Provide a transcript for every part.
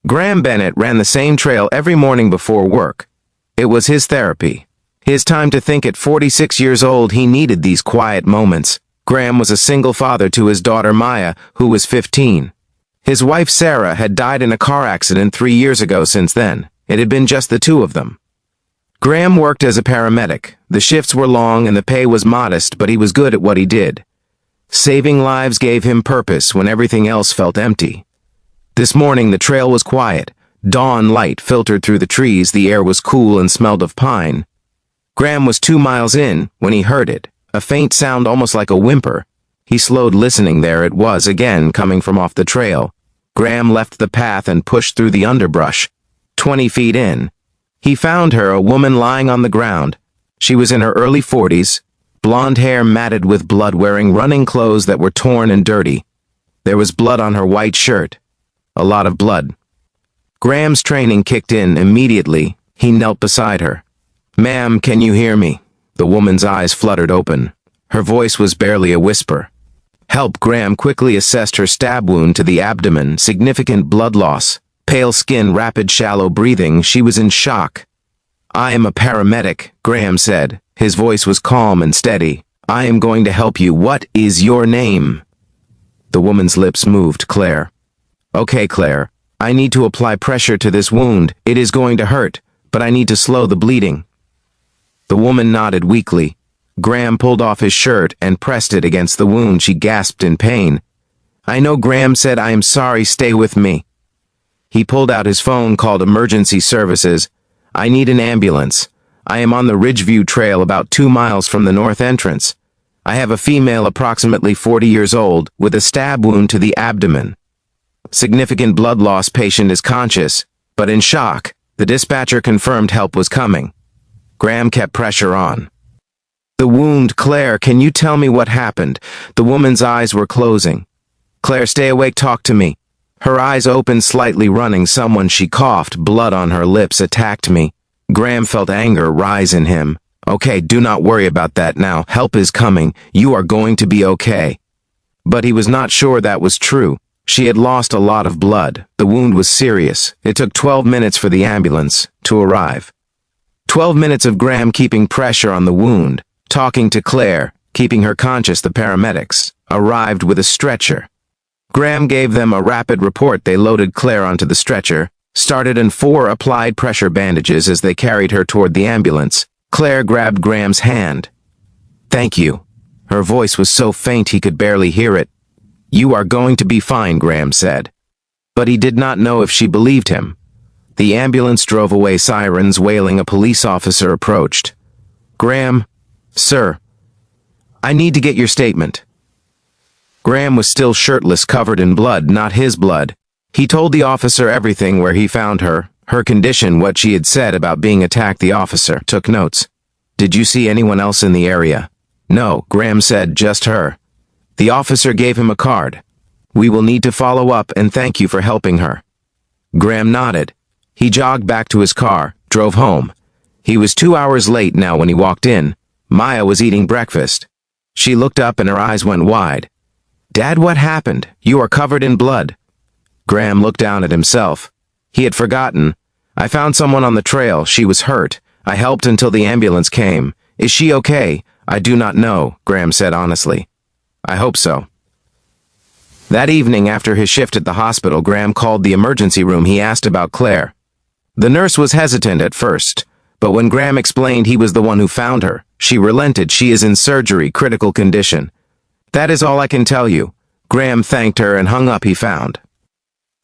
Graham Bennett ran the same trail every morning before work. It was his therapy. His time to think. At 46 years old, he needed these quiet moments. Graham was a single father to his daughter Maya, who was 15. His wife Sarah had died in a car accident 3 years ago. Since then, it had been just the two of them. Graham worked as a paramedic. The shifts were long and the pay was modest, but he was good at what he did. Saving lives gave him purpose when everything else felt empty. This morning the trail was quiet. Dawn light filtered through the trees. The air was cool and smelled of pine. Graham was 2 miles in when he heard it, a faint sound almost like a whimper. He slowed, listening. There it was again, coming from off the trail. Graham left the path and pushed through the underbrush. 20 feet in, he found her, a woman lying on the ground. She was in her early 40s, blonde hair matted with blood, wearing running clothes that were torn and dirty. There was blood on her white shirt. A lot of blood. Graham's training kicked in immediately. He knelt beside her. "Ma'am, can you hear me?" The woman's eyes fluttered open. Her voice was barely a whisper. "Help." Graham quickly assessed her stab wound to the abdomen, significant blood loss, pale skin, rapid shallow breathing. She was in shock. "I am a paramedic," Graham said. His voice was calm and steady. "I am going to help you. What is your name?" The woman's lips moved. "Claire." "Okay, Claire. I need to apply pressure to this wound. It is going to hurt, but I need to slow the bleeding." The woman nodded weakly. Graham pulled off his shirt and pressed it against the wound. She gasped in pain. "I know," Graham said. "I am sorry. Stay with me." He pulled out his phone, called emergency services. "I need an ambulance. I am on the Ridgeview Trail about 2 miles from the north entrance. I have a female approximately 40 years old with a stab wound to the abdomen. Significant blood loss. Patient is conscious, but in shock." The dispatcher confirmed help was coming. Graham kept pressure on. "The wound, Claire, can you tell me what happened?" The woman's eyes were closing. "Claire, stay awake, talk to me." Her eyes opened slightly, running. "Someone," she coughed, blood on her lips, "attacked me." Graham felt anger rise in him. "Okay, do not worry about that now. Help is coming. You are going to be okay." But he was not sure that was true. She had lost a lot of blood. The wound was serious. It took 12 minutes for the ambulance to arrive. 12 minutes of Graham keeping pressure on the wound, talking to Claire, keeping her conscious. The paramedics arrived with a stretcher. Graham gave them a rapid report. They loaded Claire onto the stretcher, started, and 4 applied pressure bandages as they carried her toward the ambulance. Claire grabbed Graham's hand. "Thank you." Her voice was so faint he could barely hear it. "You are going to be fine," Graham said. But he did not know if she believed him. The ambulance drove away, sirens wailing. A police officer approached. "Graham, sir, I need to get your statement." Graham was still shirtless, covered in blood, not his blood. He told the officer everything: where he found her, her condition, what she had said about being attacked. The officer took notes. "Did you see anyone else in the area?" "No," Graham said, "just her." The officer gave him a card. "We will need to follow up, and thank you for helping her." Graham nodded. He jogged back to his car, drove home. He was 2 hours late now when he walked in. Maya was eating breakfast. She looked up and her eyes went wide. "Dad, what happened? You are covered in blood." Graham looked down at himself. He had forgotten. "I found someone on the trail. She was hurt. I helped until the ambulance came. Is she okay?" "I do not know," Graham said honestly. "I hope so." That evening, after his shift at the hospital, Graham called the emergency room. He asked about Claire. The nurse was hesitant at first, but when Graham explained he was the one who found her, she relented. "She is in surgery, critical condition." "That is all I can tell you." Graham thanked her and hung up. He found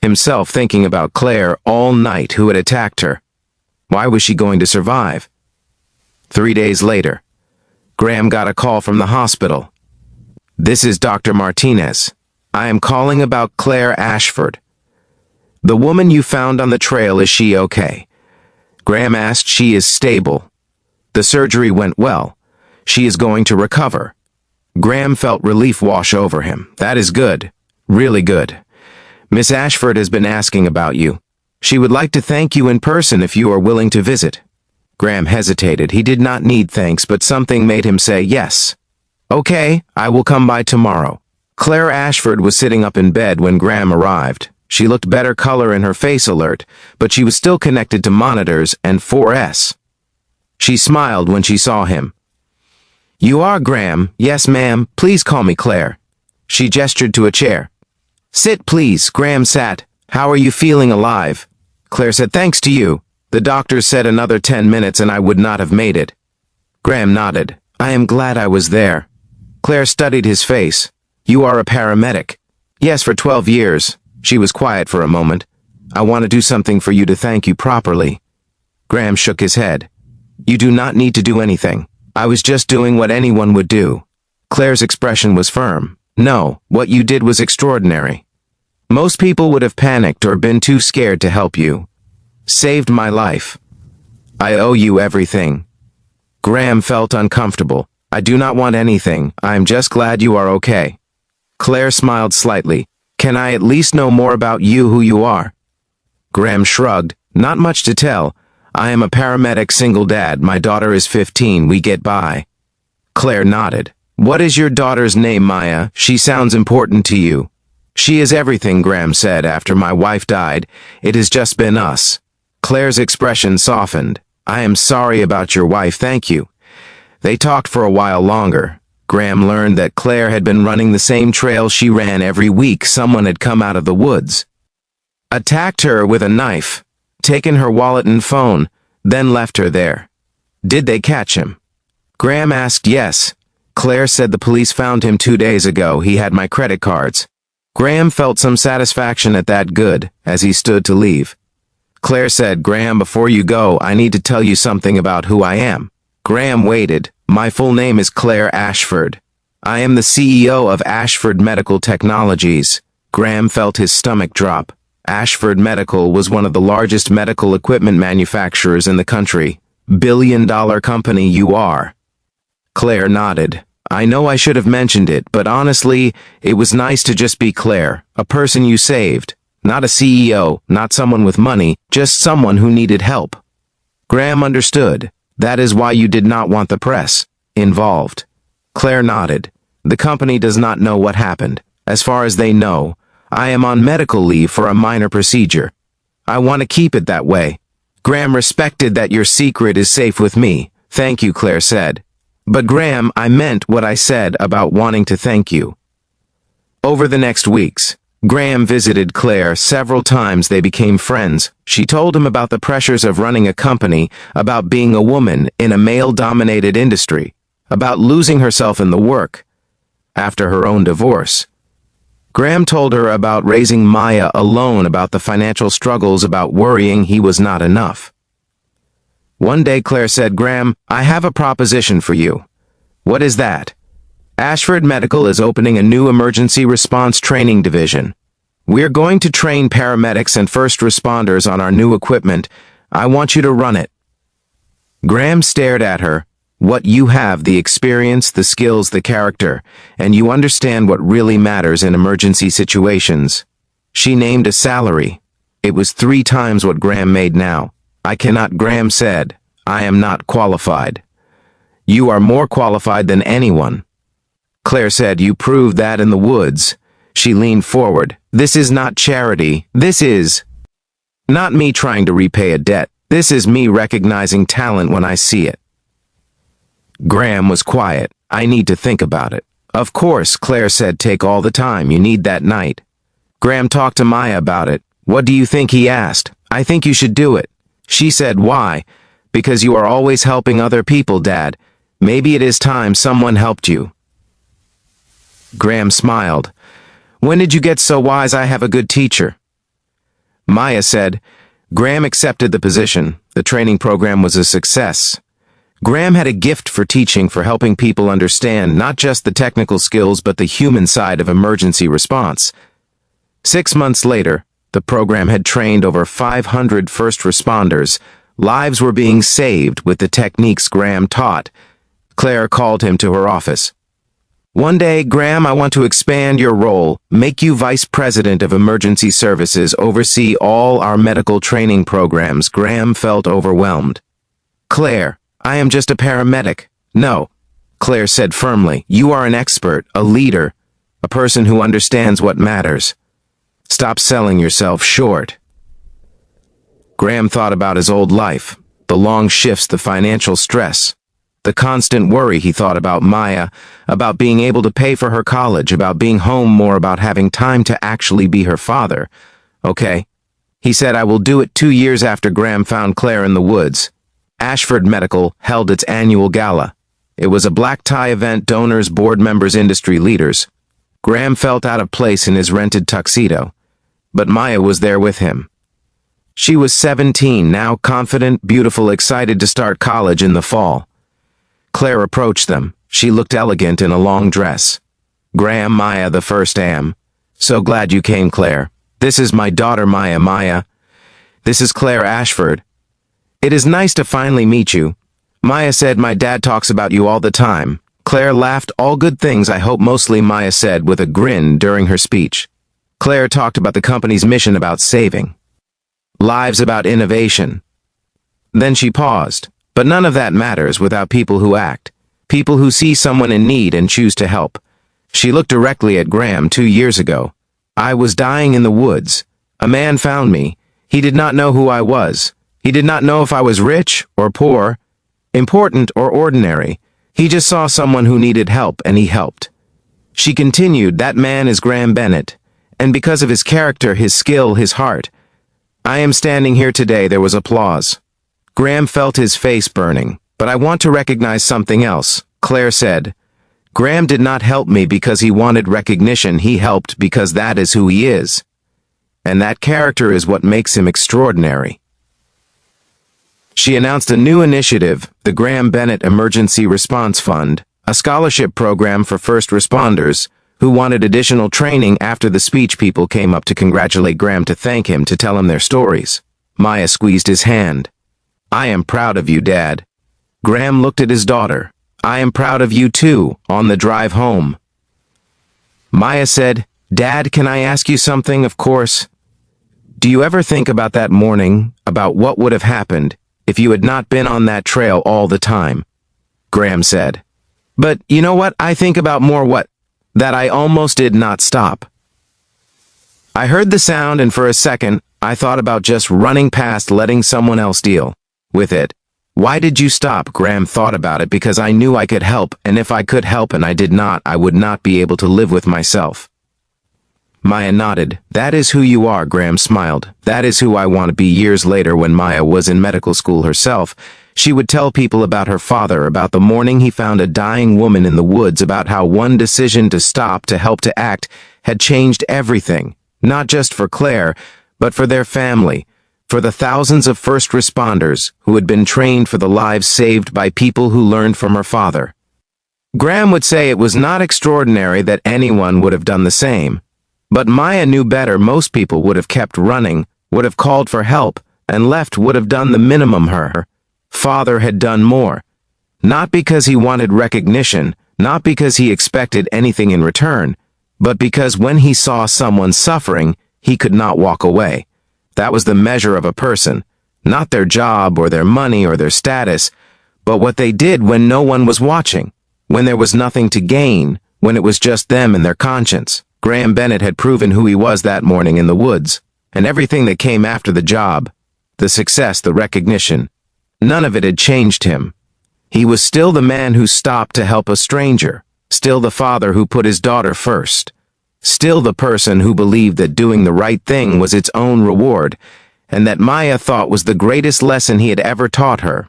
himself thinking about Claire all night, who had attacked her. Why was she going to survive? 3 days later, Graham got a call from the hospital. "This is Dr. Martinez. I am calling about Claire Ashford. The woman you found on the trail, is she okay?" Graham asked. "She is stable. The surgery went well. She is going to recover." Graham felt relief wash over him. "That is good. Really good. Miss Ashford has been asking about you. She would like to thank you in person if you are willing to visit." Graham hesitated. He did not need thanks, but something made him say yes. "Okay, I will come by tomorrow." Claire Ashford was sitting up in bed when Graham arrived. She looked better color in her face alert, but she was still connected to monitors and 4S. She smiled when she saw him. "You are Graham." "Yes, ma'am. Please call me Claire." She gestured to a chair. "Sit, please." Graham sat. "How are you feeling?" "Alive." Claire said, "Thanks to you. The doctor said another 10 minutes and I would not have made it." Graham nodded. "I am glad I was there." Claire studied his face. "You are a paramedic." "Yes, for 12 years. She was quiet for a moment. "I want to do something for you to thank you properly." Graham shook his head. "You do not need to do anything. I was just doing what anyone would do." Claire's expression was firm. "No, what you did was extraordinary. Most people would have panicked or been too scared to help you. Saved my life. I owe you everything." Graham felt uncomfortable. "I do not want anything. I am just glad you are okay." Claire smiled slightly. "Can I at least know more about you, who you are?" Graham shrugged. "Not much to tell. I am a paramedic, single dad. My daughter is 15. We get by." Claire nodded. "What is your daughter's name?" "Maya. She sounds important to you." "She is everything," Graham said. "After my wife died, it has just been us." Claire's expression softened. "I am sorry about your wife." "Thank you." They talked for a while longer. Graham learned that Claire had been running the same trail she ran every week. Someone had come out of the woods, attacked her with a knife, taken her wallet and phone, then left her there. Did they catch him? Graham asked. "Yes." Claire said, "The police found him 2 days ago. He had my credit cards." Graham felt some satisfaction at that. Good, as he stood to leave. Claire said, "Graham, before you go, I need to tell you something about who I am." Graham waited. "My full name is Claire Ashford. I am the CEO of Ashford Medical Technologies." Graham felt his stomach drop. Ashford Medical was one of the largest medical equipment manufacturers in the country. Billion-dollar company you are. Claire nodded. "I know I should have mentioned it, but honestly, it was nice to just be Claire, a person you saved. Not a CEO, not someone with money, just someone who needed help." Graham understood. "That is why you did not want the press involved." Claire nodded. "The company does not know what happened. As far as they know, I am on medical leave for a minor procedure. I want to keep it that way." Graham respected that your secret is safe with me. "Thank you," Claire said. "But Graham, I meant what I said about wanting to thank you." Over the next weeks, Graham visited Claire several times. They became friends. She told him about the pressures of running a company, about being a woman in a male-dominated industry, about losing herself in the work. After her own divorce, Graham told her about raising Maya alone, about the financial struggles, about worrying he was not enough. One day Claire said, "Graham, I have a proposition for you." "What is that?" "Ashford Medical is opening a new emergency response training division. We're going to train paramedics and first responders on our new equipment. I want you to run it." Graham stared at her. "What you have, the experience, the skills, the character, and you understand what really matters in emergency situations." She named a salary. It was 3 times what Graham made now. "I cannot," Graham said. "I am not qualified." "You are more qualified than anyone." Claire said, "You proved that in the woods." She leaned forward. "This is not charity. This is not me trying to repay a debt. This is me recognizing talent when I see it." Graham was quiet. "I need to think about it." "Of course," Claire said. "Take all the time you need that night." Graham talked to Maya about it. "What do you think?" he asked. "I think you should do it." She said, "Why?" "Because you are always helping other people, Dad. Maybe it is time someone helped you." Graham smiled. "When did you get so wise?" "I have a good teacher." Maya said. Graham accepted the position. The training program was a success. Graham had a gift for teaching, for helping people understand not just the technical skills but the human side of emergency response. 6 months later, the program had trained over 500 first responders. Lives were being saved with the techniques Graham taught. Claire called him to her office. "One day, Graham, I want to expand your role, make you Vice President of Emergency Services, oversee all our medical training programs." Graham felt overwhelmed. "Claire, I am just a paramedic." "No," Claire said firmly. "You are an expert, a leader, a person who understands what matters." Stop selling yourself short. Graham thought about his old life, the long shifts, the financial stress, the constant worry. He thought about Maya, about being able to pay for her college, about being home more, about having time to actually be her father. Okay. He said, I will do it. 2 years after Graham found Claire in the woods, Ashford Medical held its annual gala. It was a black tie event, donors, board members, industry leaders. Graham felt out of place in his rented tuxedo, but Maya was there with him. She was 17 now, confident, beautiful, excited to start college in the fall. Claire approached them. She looked elegant in a long dress. Graham, Maya, the first am. So glad you came, Claire. This is my daughter, Maya. Maya, this is Claire Ashford. It is nice to finally meet you. Maya said, my dad talks about you all the time. Claire laughed. All good things, I hope. Mostly, Maya said with a grin during her speech. Claire talked about the company's mission, about saving lives, about innovation. Then she paused. But none of that matters without people who act, people who see someone in need and choose to help. She looked directly at Graham. 2 years ago, I was dying in the woods. A man found me. He did not know who I was. He did not know if I was rich or poor, important or ordinary. He just saw someone who needed help, and he helped. She continued, that man is Graham Bennett, and because of his character, his skill, his heart, I am standing here today. There was applause. Graham felt his face burning. But I want to recognize something else, Claire said. Graham did not help me because he wanted recognition. He helped because that is who he is. And that character is what makes him extraordinary. She announced a new initiative, the Graham Bennett Emergency Response Fund, a scholarship program for first responders who wanted additional training. After the speech, people came up to congratulate Graham, to thank him, to tell him their stories. Maya squeezed his hand. I am proud of you, Dad. Graham looked at his daughter. I am proud of you too. On the drive home, Maya said, Dad, can I ask you something? Of course. Do you ever think about that morning, about what would have happened if you had not been on that trail all the time? Graham said. But you know what? I think about more that I almost did not stop. I heard the sound, and for a second, I thought about just running past, letting someone else deal with it. Why did you stop? Graham thought about it. Because I knew I could help, and if I could help and I did not, I would not be able to live with myself. Maya nodded. That is who you are, Graham smiled. That is who I want to be. Years later, when Maya was in medical school herself, she would tell people about her father, about the morning he found a dying woman in the woods, about how one decision to stop, to help, to act, had changed everything, not just for Claire, but for their family, for the thousands of first responders who had been trained, for the lives saved by people who learned from her father. Graham would say it was not extraordinary that anyone would have done the same. But Maya knew better. Most people would have kept running, would have called for help, and left, would have done the minimum. Her father had done more. Not because he wanted recognition, not because he expected anything in return, but because when he saw someone suffering, he could not walk away. That was the measure of a person, not their job or their money or their status, but what they did when no one was watching, when there was nothing to gain, when it was just them and their conscience. Graham Bennett had proven who he was that morning in the woods, and everything that came after the job, the success, the recognition, none of it had changed him. He was still the man who stopped to help a stranger, still the father who put his daughter first, still the person who believed that doing the right thing was its own reward, and that Maya thought was the greatest lesson he had ever taught her.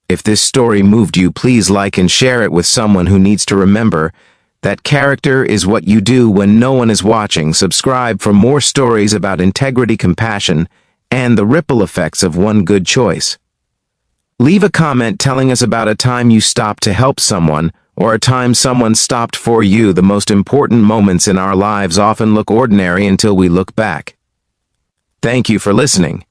If this story moved you, please like and share it with someone who needs to remember that character is what you do when no one is watching. Subscribe for more stories about integrity, compassion, and the ripple effects of one good choice. Leave a comment telling us about a time you stopped to help someone, or a time someone stopped for you. The most important moments in our lives often look ordinary until we look back. Thank you for listening.